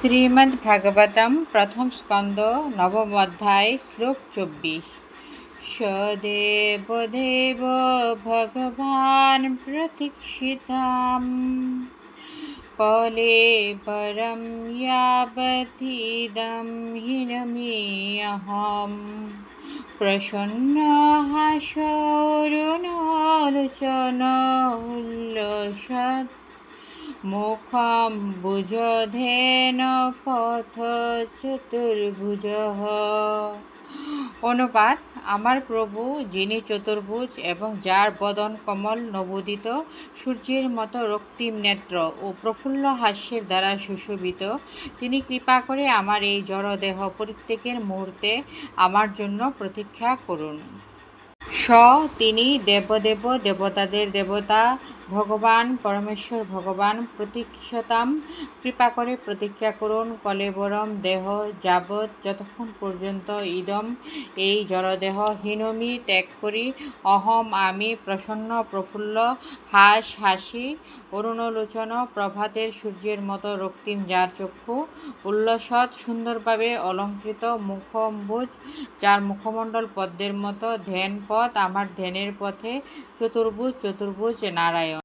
শ্রীমদ্ভাগবতম প্রথম স্কন্দ নবম অধ্যায় শ্লোক 24। সদেবদেব ভগবান প্রতীক্ষিতাম কলে পরম यावतीदं হিনমেऽহম প্রসন্ন হাসরুণলোচন উল্লসৎ মুখম বুজধেন পথ চতুর্ভুজঃ। অনুবাদ: আমার প্রভু, যিনি চতুর্ভুজ এবং যার বদন কমল নবোদিত সূর্যের মতো রক্তিম নেত্র ও প্রফুল্ল হাস্যের দ্বারা সুশোভিত, তিনি কৃপা করে আমার এই জড়দেহ পরিত্যাগের মুহূর্তে আমার জন্য প্রতীক্ষা করুন। তিনি দেবদেব, দেবতাদের দেবতা, ভগবান পরমেশ্বর ভগবান। প্রতীক্ষতাম, কৃপা করে প্রতীক্ষা করুন। কলেবরম, দেহ যাবৎ, যতক্ষণ পর্যন্ত, ইদম, এই জড়দেহ, হীনমি, ত্যাগ করি, অহম, আমি, প্রসন্ন, প্রফুল্ল, হাসি, অরুণলোচন, প্রভাতের সূর্যের মতো রক্তিম যার চক্ষু, উল্লসৎ, সুন্দরভাবে অলঙ্কৃত, মুখম্বুজ, যার মুখমণ্ডল পদ্মের মতো, ধ্যান পথ, আমার ধ্যানের পথে, চতুর্ভুজ নারায়ণ।